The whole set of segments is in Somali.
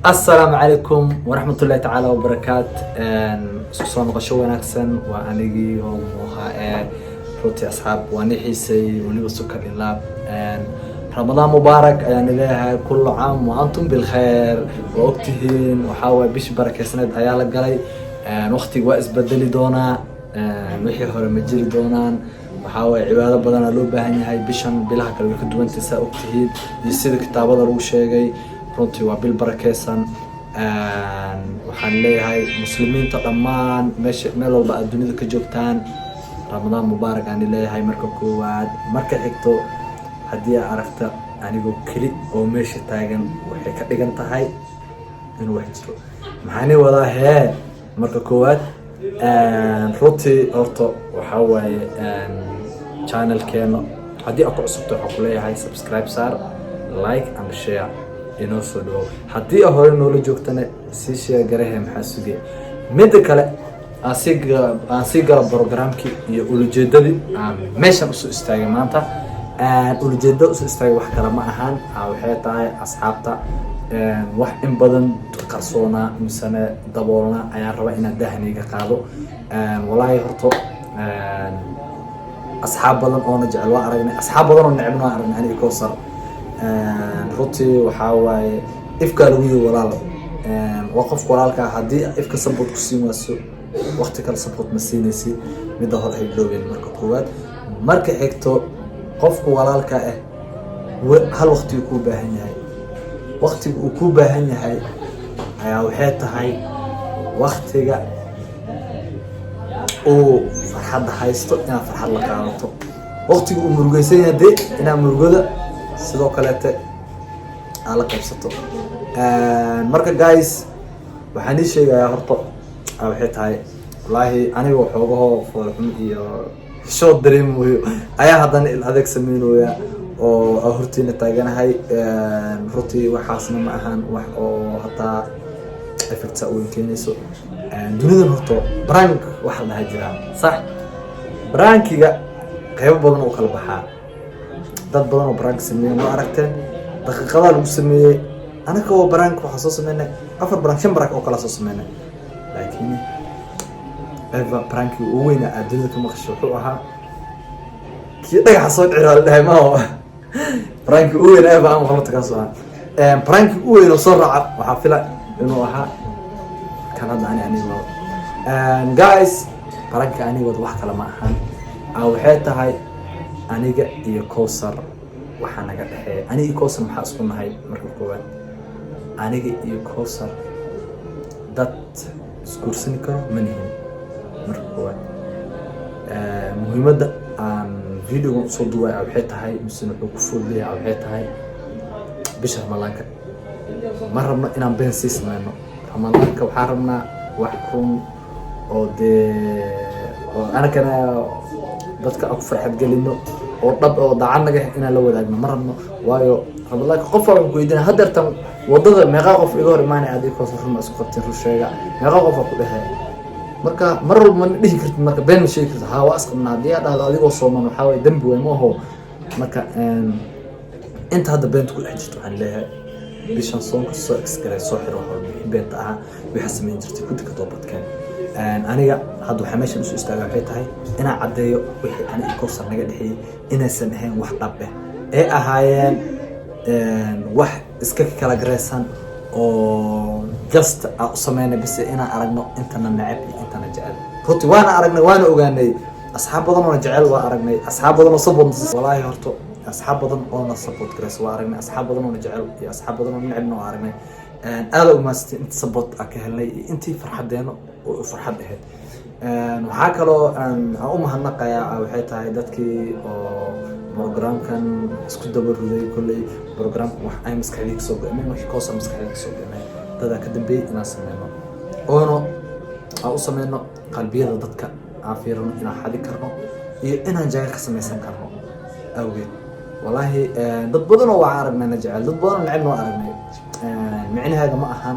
السلام عليكم ورحمة الله تعالى وبركاته. سوسو نقشو وناكسن وانيجي وموها روتي أصحاب ونحيسي ونبسوك الإلاب. رمضان مبارك يعني لها كل عام وأنتم بالخير وأكتهين وحاول بيش بركة سنة أيالا قلي وقتي وائس بدلي دونا وحي هوري مجيري دونان وحاول عبادة بدنا لو باهني هاي بيشان بلها كالو يكدوان تسا أكتهين يسيد كتابة رو شيغي runtii waa bil barakeysan waxaan leeyahay muslimiinta dhammaan meel walba aad dunida ka joogtaan ramadaan mubaarak aan leeyahay marka koowaad. marka xigto haddii aad aragta anigoo keli oo meesha taagan waxay ka dhigan tahay inuu wax jiro. maxaan wadaa hee marka koowaad runtii horta waxaa waaye channelkeena haddii aad ku cusubto waxaan ku leeyahay subscribe saar, like and share inoo soo dhawo. haddii hore noola joogtana sii share garehe maxaa sugay. midda kale aan sii gala programkii iyo ulujeedadii aan meeshan usoo istaagay maanta. ulujeedada usoo istaagay wax kale ma ahaan waxay tahay asxaabta wax in badan qarsoona misane daboolna ayaan rabaa inaan dahniga qaado. walaahi horto asxaab badan oo na jecel waa aragnay, asxaab badan oo neceb waa aragnay aniga Kowsar. runtii waxaa waaye ifkaa lagu yihi walaal waa qofka walaalka haddii ifka support ku siin wayso waqti kale support ma siinaysi. midda hore ay biloween marka koowaad. marka xigto qofka walaalka ah hal waqti uu ku baahan yahay, waqtiga uu ku baahan yahay ayaa waxay tahay waqtiga oo farxadda haysto inaad farxad la qaadato. waqtiga uu murugaysan yahay dee inaad murugada sidoo kaleete aan la qaybsato. marka guys waxaan ii sheegayaa horta waxay tahay wallaahi aniga waxoogahoo foolxum iyo shood dareemayo ayaa haddana il adeeg sameynooya oo hortiina taaganahay. runtii waxaasna ma ahaan wax oo hataa effects weyn keenayso. dunidan horta brank waxa la jiraa sax. brankiga qaybo badan oo kala baxaa. dad badan oo brank sameeyay ma aragteen daqiiqada lagu sameeyay anaka oo brank waxa soo sameynay 4 brank 5 brank oo kala soo sameynay. laakiin eva brank oo weyn ah adduunka ka maqasho wuxuu ahaa kii dhagax soo dhicay dhahay ma oo brank oo weyn eva aan waxba ka soo ah brank oo weyn oo soo raaca waxa fila inuu ahaa kanada aniga guys brank aniga wax kala ma ahan waxay tahay aniga iyo Kowsar waxaa naga dhaxeeya. aniga iyo Kowsar maxaa isku nahay marka koowaad. aniga iyo Kowsar dad iskuursan karo ma nihin marka koowaad. muhiimadda aan videoga soo duubay waxay tahay mise wuxuu ku fuuliyaa waxay tahay bisha Ramadaanka. ma rabno inaan been sii sameyno. Ramadaanka waxaa rabnaa wax run oo dee oo anakana dadka aku farxad gelino oo dhab oo daacadnaga inaan la wadaagno ma rabno. waayo Ramadaanka qof walba ku weydiina hadeertan wadada meeqa qof iga hor imaanay aad Kowsar run isku qabteen ru sheega meeqa qof ku dhahay. marka mar walba ma dhihi kartid marka been ma sheegi kartid. haa waa asqabnaa haddii aad dhahdo adigoo sooman waxaa waaye dambi weyn ma aho. marka inta hadda beenta ku dhex jirto waxaan leeyahay bishan soonka soo exgaray soo xiro wixii beenta ahaa wixii sameyn jirtay ku dika toobadkeen. aniga hadda waxaa meeshan usoo istaagaa waxay tahay inaan caddeeyo wixii aniga Kowsar naga dhexeeyay inaysan ahayn wax dhab ah ee ahaayeen wax iska kala gareysan oo just u sameynay bis inaan aragno intana neceb iyo intana jecel. runtii waana aragnay waana ogaanay asxaab badan oo jecel waa aragnay, asxaab badan oo support wallaahi horto asxaab badan oo na support gareys waa aragnay, asxaab badan oo jecel iyo asxaab badan oo neceb waa aragnay. aad u maastay inta support ka helnay intii farxadeeno oo farxad ahayd. waxaa kaloo aan u mahadnaqayaa waxay tahay dadkii oo programkan isku daba ruday kulley programka wax ay maskaxdayda soo go'ay wax Kowsar maskaxdayda soo go'ay dad ka dambeeyay inaan sameeyno oo aan u sameeyno qalbiyada dadka aan fiirno inaan xadi karno iyo inaan jacayl ka samaysan karno awgeed. wallaahi dad badan oo waa aragnay jacayl dad badan oo neceb waa aragnay. micnaheedu ma ahan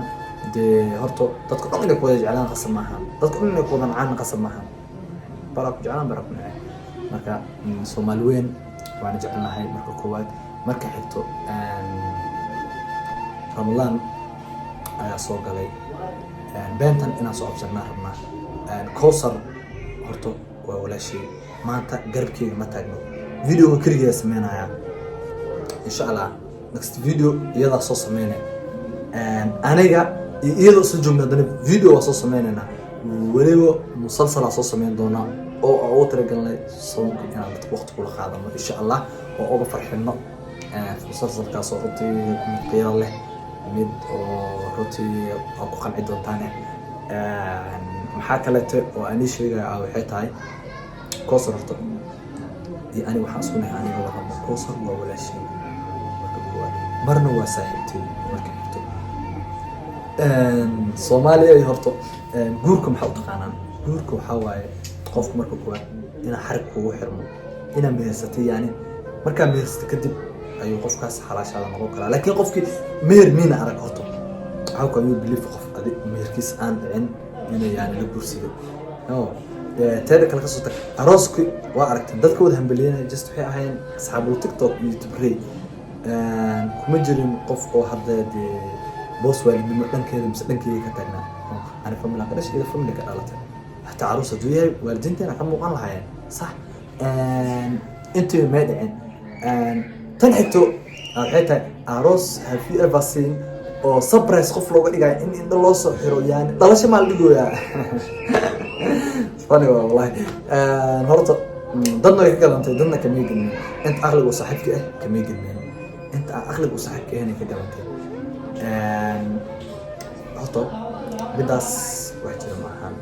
dee horto dadka dhan inay ku wada jeclaan qasab ma ahan, dadka dhan inay ku wada nacaan qasab ma ahan. barak jeclaan barak neceb. marka Soomaali weyn waan jecelnahay marka koowaad. marka xigto Ramadan ayaa soo galay beentan inaan soo absanaa rabnaa Kowsar horta waa walaashay maanta garabkeyga ma taagno video kaliya sameynaya insha Allah next video iyada soo sameynay aniga iyada soo joogna dana video waa soo sameynayna waliba musalsal soo sameyn doona oo ugu talagalnay soonka inaan waqti kula qaadano insha Allah oo uga farxino musalsalkaas oo runtii mid qiiro leh mid oo runtii ku qanci doontaan maxaa kale oo aan sheegay waxay tahay Kowsar horta iyo ani waxaan isku nahay aniga waramo Kowsar waa walaashay marna waa saaxiibtay marka xigto Soomaaliya ay horto guurka maxaa u taqaanaan guurka waxa waaye qofku marka koowaad ina xarig kugu xirmo ina meersatay yani marka meersatay kadib ayuu qofkaas xalaashaada noqon karaa laakiin qofkii meer miina arag horto waxa uu ka believe qof adig meerkiis aan dhicin inay yani la guursido teeda kale ka soo tag arooski waa aragtay dadka wada hambaleynaya just waxay ahayn asxaabul TikTok iyo YouTube kuma jirin qof oo hadda boos waalidnimo dhankeeda mise dhankeeda ka taagnaa ana familka ka dhashay familka ka dhalatay hatta aroos duuyay waalidiinteena ka muuqan lahaayeen sax intii ma dhicin tan xigto waxay tahay aroos have you ever seen oo surprise qof looga dhigay in inta loo soo xiro yani dhalasho maal dhigooya funny wallahi horta dadna way ka galantay dadna ka meegan inta aqligu saaxiibka ah ka meegan انت اغلب وصاحبك هنا كده انت horta bidaas wax jira maahan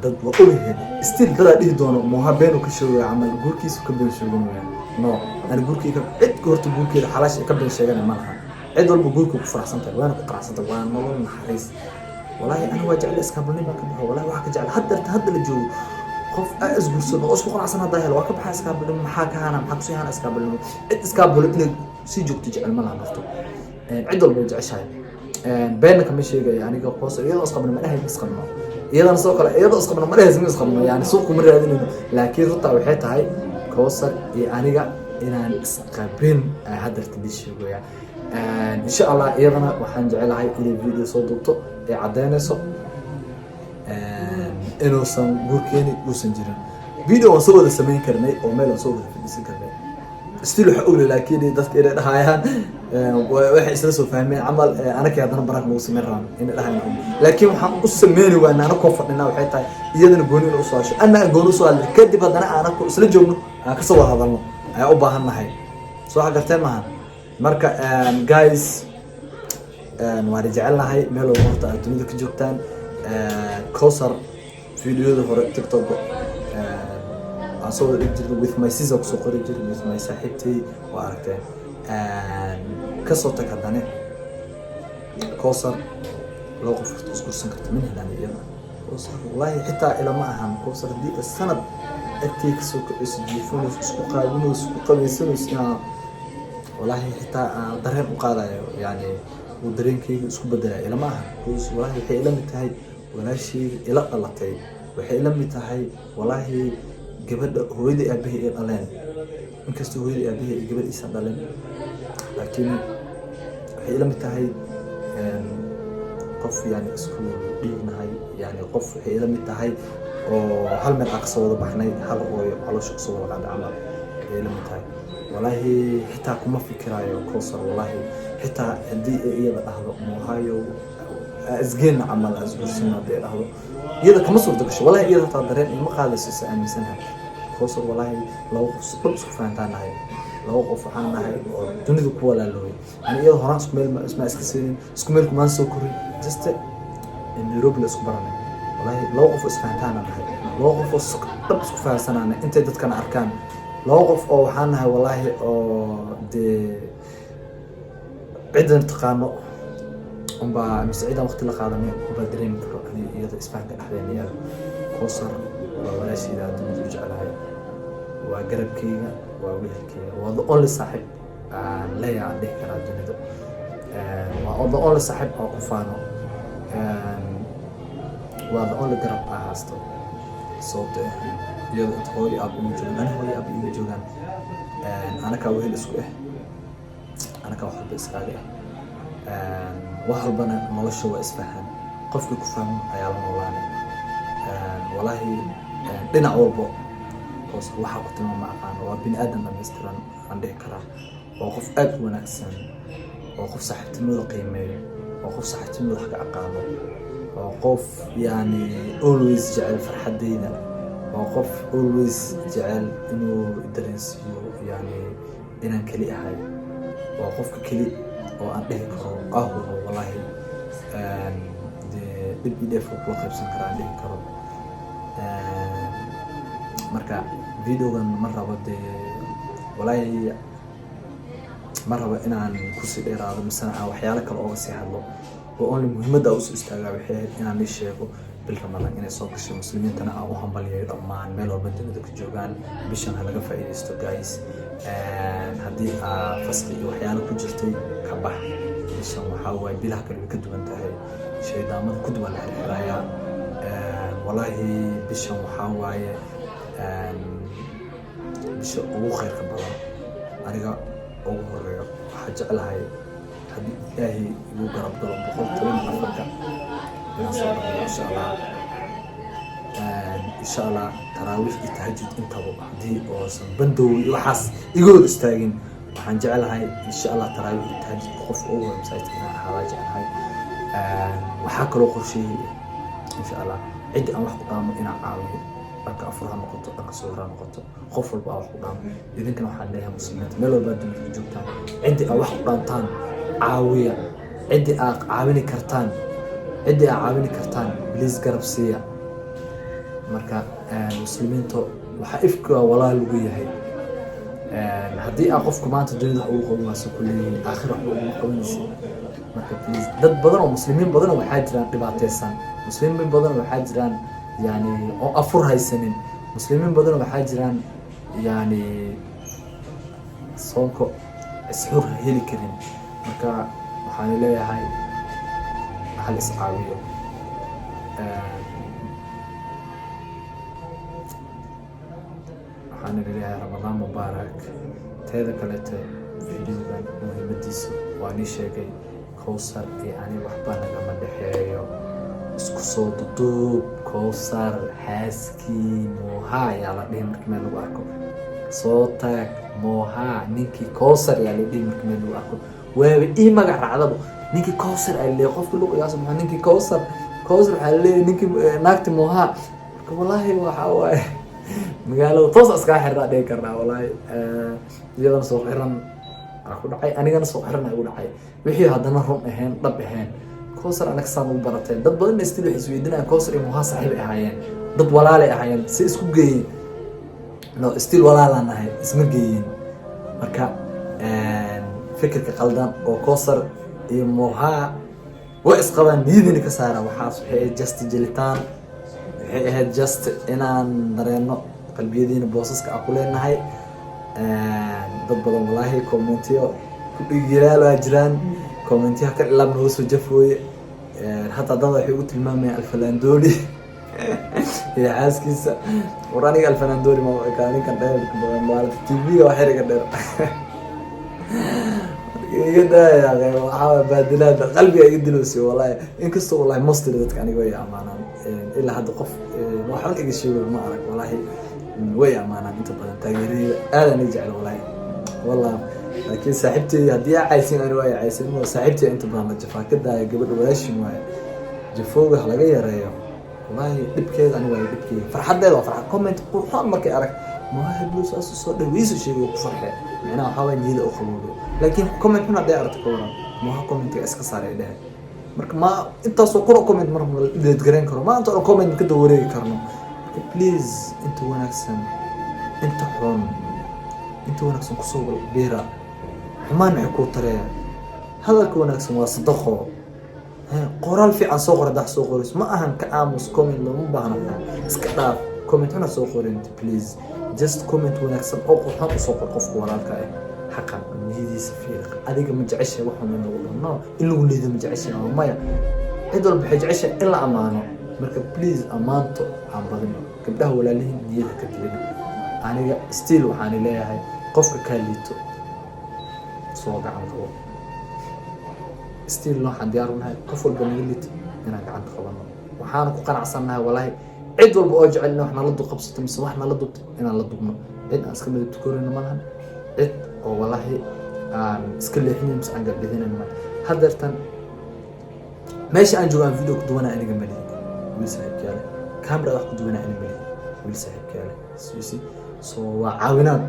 dad waa ogyahay still dad dhihi doono mooha beenu ka sheegay amal guurkiisu ka been sheeganaya no ana guurkeyga cid goorta guurkeeda xalaash ka been sheeganay malaha cid walba guurku ku faraxsantahay waana ku qaraxsantahay waan nolol naxariis wallahi ana waa jecel iskaabulnimo ka baxo wallahi waxa ka jecel hadda la joogo qof asgursan oo isku qanacsan hadaa helo waa ka baxay iskaabulnimo maxaa ka hana maxaa ku sii hana iskaabulnimo cid iskaabulnimo inay si joogto jecel ma laha nafto cid walba jeceshahay been kama sheegay aniga Kowsar iyadoo isqabno ma dhahay isqabno iyadoo soo kale iyadoo isqabno ma dhahay isqabno yani suuq ma raadinayno laakiin runta waxay tahay Kowsar iyo aniga inaan isqabin hadarta disheegaya insha Allah iyadana waxaan jecelahay inay video soo duubto ee cadeynayso inuusan guurkeeni uusan jirin video waan soo wada sameyn karnay oo meel aan soo wada fadhiisan karnay still waxa ogle laakiin dadka inay dhahayaan waxay isla soo fahmeen amal anaka hadana barak lagu sameyn raan in dhahayaan laakiin waxaan u sameeyay waa anaka ku fadhinaa waxay tahay iyadana gooni u soo hasho ana gooni soo hadlay kadib hadana anaka isla joogno ka soo wada hadalno ayaa u baahannahay soo xagarteen maahan marka guys waan jecelnahay meel walba horta aad dunida ka joogtaan Kowsar videoda hore TikTok aan soo wada dhigay with my sister soo qoray jiray with my saaxiibtay waa aragteen ka soo tag hadane Kowsar loo qof isku san karto min helaan iyada Kowsar wallahi xitaa ila ma ahan Kowsar di sanad agtiik soo kiciso telefoon isku qaadino isku qabaysan isna wallahi xitaa dareen u qaadayo yani uu dareenkayga isku bedelay ila ma ahan Kowsar wallahi waxay ila mid tahay walaashii ila qalatay waxay ila mid tahay wallahi gabadha hooyadii aabahay ee dhaleen inkastoo hooyadii aabahay iyo gabadhiisa dhaleen laakiin waxay ila mid tahay qof yani isku dhiignahay yani qof waxay ila mid tahay oo hal meel aqso wada baxnay hal hooyo caloosha kusoo wada qaaday camal waxay ila mid tahay wallahi xitaa kuma fikiraayo Kowsar wallahi xitaa haddii iyada dhahdo moohayo asgeena camal asgursanaa dee dhahdo iyada kama suurta gasho wallahi iyada taa dareen ima qaadayso si aaminsanahay Kowsar wallahi laba qof isku fahantaanahay laba qof waxaan nahay oo dunida ku walaaloobay ani iyada horaan isku meel isma iska siinin isku meel kuma soo korin just in Nairobi la isku baranay wallahi laba qof is fahantaanahay laba qof oo isku fahansanaanay intay dadkan arkaan laba qof oo waxaan nahay wallahi oo dee ciidan taqaano umba مسعيدة وقت اللي قادمين وبدرين كرو يعني يضع إسفانك الأحلامية Kowsar ولا شيء لا تنرجع لها وقرب كينا وويل كينا وهذا أول صاحب لا يعده كنا الدنيا وهذا أول صاحب أو قفانه وهذا أول قرب أحسته صوته يضع هوي أبو مجنون أنا هوي أبو مجنون أنا كوهيل اسكوه أنا كوحب إسكالي wax walbana nolosha waa isfahan qofkii ku fahmo ayaa la noolaanay wallaahi dhinac walbo koosar waxaa ku tilmaama aqaan waa bini aadan dhammaystiran aan dhihi karaa waa qof aad u wanaagsan waa qof saaxiibtinimada qiimeeyo waa qof saaxiibtinimada wax ka aqaano waa qof yani always jecel farxadeyda waa qof always jecel inuu dareensiiyo yani inaan keli ahay waa qofka keli oo aan dhihi karo qaahuno wallaahi dee dhib i dheef kula qaybsan kara aan dhihi karo marka videogan ma rabo dee wallaahi ma rabo inaan kusii dheeraado misana aan waxyaalo kale ooga sii hadlo oo only muhiimadda usoo istaagaa waxay ahayd inaan ii sheego bil Ramadaan inay soo gashay muslimiintana aan u hambalyayo dhammaan meel walba dunida ka joogaan bishan ha laga faa'iidaysto guys haddii fasli iyo waxyaalo ku jirtay ka bax bishan waxaa waaye bilaha kale way ka duwan tahay shaydaamada ku duwan la xirxirayaa wallaahi bishan waxaa waaye bisha ugu khayrka badan aniga ugu horeeyo waxaa jeclahay haddii ilaahay igu garab galo 114 inaan soo dhameeyo insha allah taraawiix iyo tahajjud intaba haddii oosan bandow iyo waxaas iga hor istaagin waxaan jeclahay insha allah taraawiix iyo tahajjud qof ugu hor masaajidka inaan ahaada jeclahay waxaa kaloo qorsheeyay insha allah ciddi aan wax ku dhaamo inaan caawiyo dhanka afur ha noqoto dhanka suhur ha noqoto qof walba aan wax ku dhaamo idinkana waxaan leeyahay muslimiinta meel walba dunida joogtaan ciddi aan wax ku dhaantaan caawiya ciddi aad caawini kartaan please garab siiya marka muslimiinta waxa ifka walaal lagu yahay haddii aan qofku maanta dunida wax ugu qaban waaso kulleeyay aakhir wax ugu qabanaysa marka please dad badan oo muslimiin badan waxaa jiraan dhibaataysan muslimiin badan waxaa jiraan yani oo afur haysanin muslimiin badan waxaa jiraan yani soonko isxur heli karin marka waxaan leeyahay hal iscaawiyo waxaan leeyahay Ramadaan mubaarak teeda kaleete videogan muhiimadiisa waa nii sheegay Kowsar iyo ani waxba nagama dhexeeyo isku soo duduub Kowsar xaaskii Moha yaa la dhihi markii meel lagu arko soo taag Moha ninkii Kowsar yaa la dhihi markii meel lagu arko waaba ii magac raacdaba ninkii Kowsar ay leeyahay qofka luqadaas maxaa ninkii Kowsar waxaa leeyahay ninkii naagti Moha marka wallaahi waxa waaye magaalada toos iska xirnaa dhigi karnaa wallaahi iyadana soo xiran ku dhacay anigana soo xiran ay u dhacay wixii haddana run ahayn dhab ahayn Kowsar anaga saan ugu barateen dad badan istii waxay isweydiinayaan Kowsar iyo Moha saaxiib ay ahaayeen dad walaalay ahaayeen si isku geeyeen no still walaalaan ahay isma geeyeen marka fikirka qaldan oo Kowsar iyo Moha way isqabaan niyadina ka saara waxaas waxay just jelitaan waxay ahayd just inaan dareeno qalbiyadiina boosaska aan ku leenahay dad badan wallaahi commentiyo ku dhigiraala jiraan commentiyo ka ilaa noo soo jafooye hatta dad waxay u tilmaamayaan alfanaandooli iyo xaaskiisa waraniga alfanaandooli ma kaanin kan dheer badan maalinta TV-ga wax yar dheer يدا وحاول بدلات قلبي يدلوسي والله إن كستو والله مصدر ذاتك أنا ويا أمانة إلا هذا قف وحرك إيش شيء ما أعرف والله ويا أمانة أنت بدل تغيير هذا نجعل والله لكن صاحبتي هدي عايزين أنا ويا عايزين مو صاحبتي أنت بدل جفا كده قبل ولاش ما جفوق حلقة يا ريا والله دبكي أنا ويا دبكي فرحت ده فرحت كومنت قرحان ما كأرك ما هي بلوس أساس صار دويس شيء وفرحة أنا أحاول نجيل أخلوه لكن كومنت هنا ده أرتك ورا ما هو كومنت إسك صار إله مرك ما أنت سوكر كومنت مرة اللي تقرين كرو ما أنت كومنت كده وري كرنو بليز أنت ونكسن أنت حرام أنت ونكسن كسوق بيرة ما نحكو ترى هذا كونكسن وصدقه قرال في عن صغر ده صغر ما أهم كأمس كومنت لو مو بهنا إسكتاف كومنت هنا صغر أنت بليز just comment ونكسن أو قرحان صغر قف ولا كأي حقا نيدي سفير أديك مجعشة وحنا نقول إلا وليد مجعشة أو مايا إدول بحجعشة إلا أمانة مركب بليز أمانته عم بدنا كبده ولا ليه نيدي كتلنا أنا ستيل وحاني ليه هاي قفك كاليتو صوغ عن طول still waxaan diyaar u nahay qof walba naga lid inaan gacanta qabano waxaan ku qanacsannahay wallahi cid walba oo jecel in wax nala dub qabsato mise wax nala dubto inaan la dubno cid aan iska midab tukorayno malahan cid oo wallahi aan iska leexinayn mise aan garbidinayn malahan haddeertan meesha aan joogaan video ku duwanaa aniga malihi wiil saaxiibkaale camera wax ku duwanaa aniga malihi wiil saaxiibkaale so waa caawinaad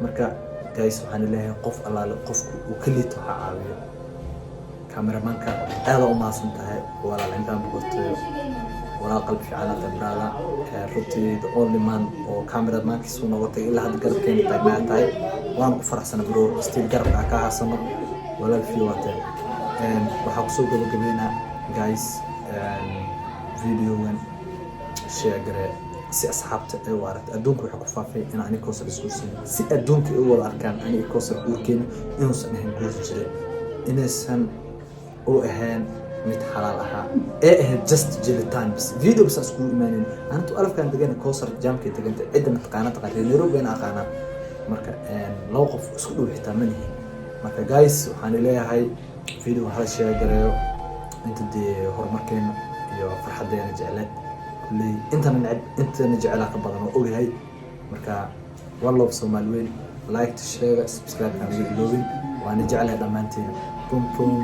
marka guys waxaan leeyahay qof allaale qofku uu ka liito waxa caawiyo cameramanka aad u maasan tahay walaal intaan boqortooyo walaal qalbi fiican aad tabrada runtii the only man oo cameramankiisu noqotay ilaa hadda garabkeena taagnaa tahay waan ku faraxsana bro still garabka ka haasano walaal fiiwaatay waxaa kusoo gabagabeynaa guys videogan share garee si asxaabta ay u aragto adduunka waxa ku faafay in aan koosar isku siino si adduunka ay u wada arkaan ani koosar uurkeena inuusan ahayn guur jire inaysan u ahayn mid xalaal ahaa ee ahayd just jilitaan bis video bas isku imaanin antu alafkan degan koosar jaamkay deganta cidna taqaana taqaana Nairobi aan aqaana marka loo qof isku dhow xitaa ma nihin marka guys waxaan leeyahay video hal share gareeyo inta dee horumarkeena iyo farxadeena jecelayd kulli intana jecelaha ka badan oo ogahay marka one love Soomaali weyn like to share subscribe and leave waana jecelahay dhamaantiin boom boom